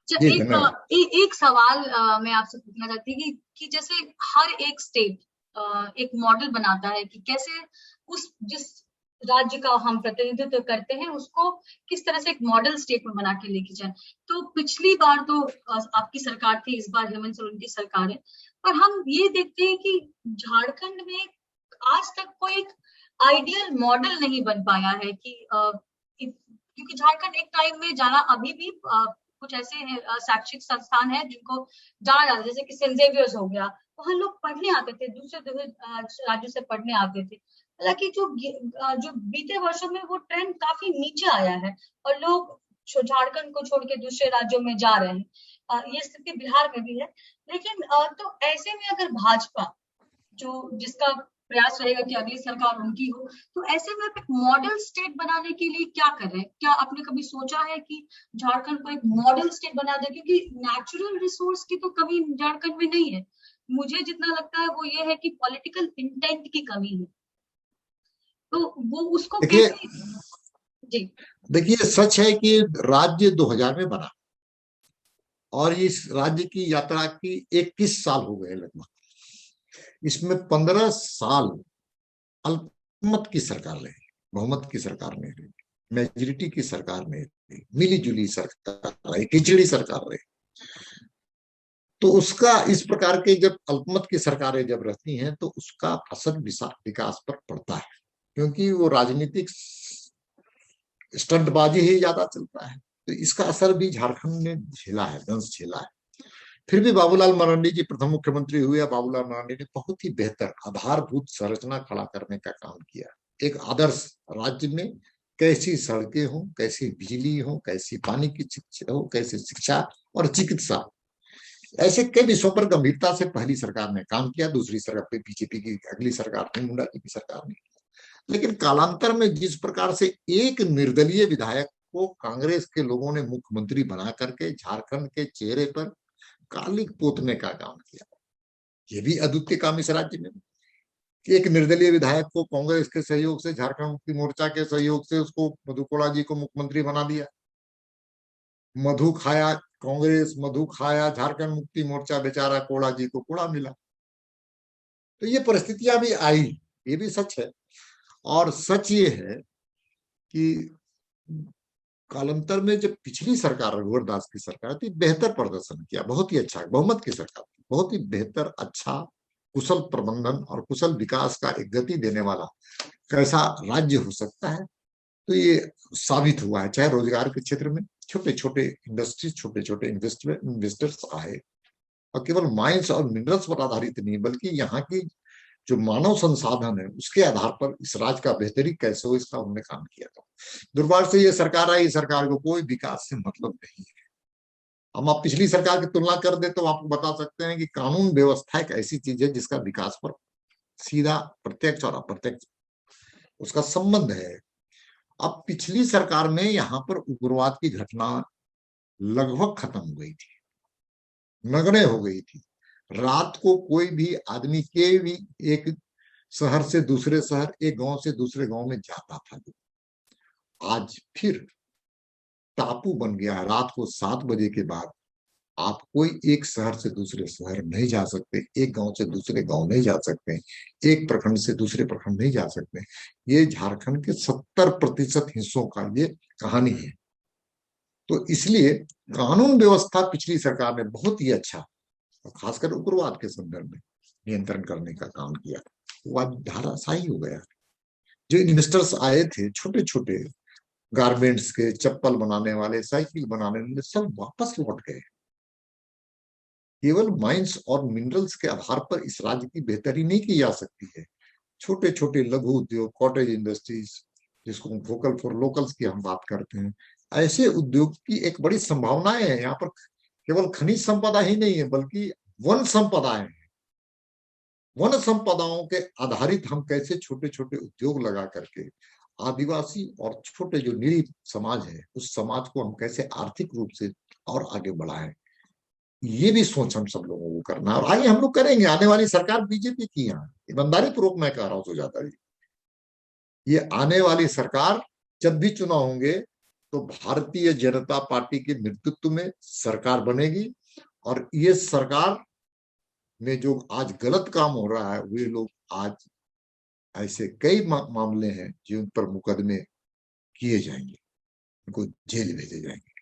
जी एक धन्यवाद। एक सवाल मैं आपसे पूछना चाहती हूँ कि जैसे हर एक स्टेट एक मॉडल बनाता है कि कैसे उस जिस राज्य का हम प्रतिनिधित्व करते हैं उसको किस तरह से एक मॉडल स्टेट में बना के लेके जाए। तो पिछली बार तो आपकी सरकार थी, इस बार हेमंत सोरेन की सरकार है, और हम ये देखते हैं कि झारखंड में आज तक कोई एक आइडियल मॉडल नहीं बन पाया है कि क्योंकि झारखंड एक टाइम में जाना अभी भी कुछ ऐसे शैक्षिक संस्थान है जिनको जाना जाता है, जैसे कि सेंट जेवियर्स हो गया, वहां लोग पढ़ने आते थे, दूसरे दूसरे राज्यों से पढ़ने आते थे। हालांकि जो बीते वर्षों में वो ट्रेंड काफी नीचे आया है और लोग झारखंड को छोड़ के दूसरे राज्यों में जा रहे हैं। ये स्थिति बिहार में भी है। लेकिन तो ऐसे में अगर भाजपा जो जिसका प्रयास रहेगा कि अगली सरकार उनकी हो, तो ऐसे में आप एक मॉडल स्टेट बनाने के लिए क्या कर रहे हैं? क्या आपने कभी सोचा है कि झारखंड को एक मॉडल स्टेट बना दे? क्योंकि नेचुरल रिसोर्स की तो कमी झारखंड में नहीं है, मुझे जितना लगता है वो ये है कि पॉलिटिकल इंटेंट की कमी है। तो वो उसको देखिए कैसे? जी। देखिए सच है कि राज्य 2000 में बना और इस राज्य की यात्रा की 21 साल हो गए लगभग। इसमें 15 साल अल्पमत की सरकार रही, बहुमत की सरकार नहीं रही, मेजोरिटी की सरकार नहीं रही, मिली जुली सरकार रही, खिचड़ी सरकार रही। तो उसका इस प्रकार के जब अल्पमत की सरकारें जब रहती हैं तो उसका असर विकास पर पड़ता है, क्योंकि वो राजनीतिक स्टंटबाजी ही ज्यादा चलता है। तो इसका असर भी झारखंड ने झेला है, दंश झेला है। फिर भी बाबूलाल मरांडी जी प्रथम मुख्यमंत्री हुए। बाबूलाल मरांडी ने बहुत ही बेहतर आधारभूत संरचना खड़ा करने का काम किया। एक आदर्श राज्य में कैसी सड़कें हो, कैसी बिजली हो, कैसी पानी की शिक्षा हो, कैसी शिक्षा और चिकित्सा, ऐसे कई विषयों पर गंभीरता से पहली सरकार ने काम किया। दूसरी सरकार पे बीजेपी की अगली सरकार ने, मुंडा जी की सरकार ने। लेकिन कालांतर में जिस प्रकार से एक निर्दलीय विधायक को कांग्रेस के लोगों ने मुख्यमंत्री बना करके झारखंड के चेहरे पर कालिक पोतने का काम किया, ये भी अद्वितीय काम इस राज्य में। एक निर्दलीय विधायक को कांग्रेस के सहयोग से, झारखंड मुक्ति मोर्चा के सहयोग से उसको मधु कोड़ा जी को मुख्यमंत्री बना दिया। मधु खाया कांग्रेस, मधु खाया झारखंड मुक्ति मोर्चा, बेचारा कोड़ा जी को कोड़ा मिला। तो ये परिस्थितियां भी आई, ये भी सच है। और सच ये है कि कालांतर में जब पिछली सरकार रघुवर दास की सरकार थी, बेहतर प्रदर्शन किया, बहुत ही अच्छा, बहुमत की सरकार थी, बहुत ही बेहतर, अच्छा, कुशल प्रबंधन और कुशल विकास का एक गति देने वाला कैसा राज्य हो सकता है। तो ये साबित हुआ है। चाहे रोजगार के क्षेत्र में छोटे छोटे इंडस्ट्रीज, छोटे छोटे इन्वेस्टर्स आए, और केवल माइंस और मिनरल्स पर आधारित नहीं, बल्कि यहाँ की जो मानव संसाधन है उसके आधार पर इस राज्य का बेहतरी कैसे हो, इसका उन्होंने काम किया था। दुर्भाग्य से ये सरकार आई, सरकार को कोई विकास से मतलब नहीं है। हम आप पिछली सरकार की तुलना कर दे तो आपको बता सकते हैं कि कानून व्यवस्था एक ऐसी चीज है जिसका विकास पर सीधा प्रत्यक्ष और अप्रत्यक्ष उसका संबंध है। अब पिछली सरकार में यहाँ पर उग्रवाद की घटना लगभग खत्म हो गई थी, नगण्य हो गई थी। रात को कोई भी आदमी के भी एक शहर से दूसरे शहर, एक गांव से दूसरे गांव में जाता था। आज फिर टापू बन गया है। रात को 7 बजे के बाद आप कोई एक शहर से दूसरे शहर नहीं जा सकते, एक गांव से दूसरे गांव नहीं जा सकते, एक प्रखंड से दूसरे प्रखंड नहीं जा सकते। ये झारखंड के 70% हिस्सों का ये कहानी है। तो इसलिए कानून व्यवस्था पिछली सरकार ने बहुत ही अच्छा, खासकर उग्रवाद के संदर्भ में नियंत्रण करने का काम किया। वो आज धाराशाही हो गया। जो इन्वेस्टर्स आए थे, छोटे छोटे गारमेंट्स के, चप्पल बनाने वाले, साइकिल बनाने वाले, सब वापस लौट गए। केवल माइंस और मिनरल्स के आधार पर इस राज्य की बेहतरी नहीं की जा सकती है। छोटे छोटे लघु उद्योग, कॉटेज इंडस्ट्रीज, जिसको वोकल फॉर लोकल्स की हम बात करते हैं, ऐसे उद्योग की एक बड़ी संभावनाएं हैं। यहाँ पर केवल खनिज संपदा ही नहीं है, बल्कि वन संपदाएं हैं। वन संपदाओं के आधारित हम कैसे छोटे छोटे उद्योग लगा करके आदिवासी और छोटे जो निरीह समाज है, उस समाज को हम कैसे आर्थिक रूप से और आगे बढ़ाएं, ये भी सोच हम सब लोगों को करना है। और आगे हम लोग करेंगे। आने वाली सरकार बीजेपी की, यहाँ ईमानदारी पूर्वक मैं कह रहा हूँ सुजाता जी, ये आने वाली सरकार जब भी चुनाव होंगे तो भारतीय जनता पार्टी के नेतृत्व में सरकार बनेगी, और ये सरकार में जो आज गलत काम हो रहा है, वे लोग आज ऐसे कई मामले हैं जिन पर मुकदमे किए जाएंगे, उनको जेल भेजे जाएंगे।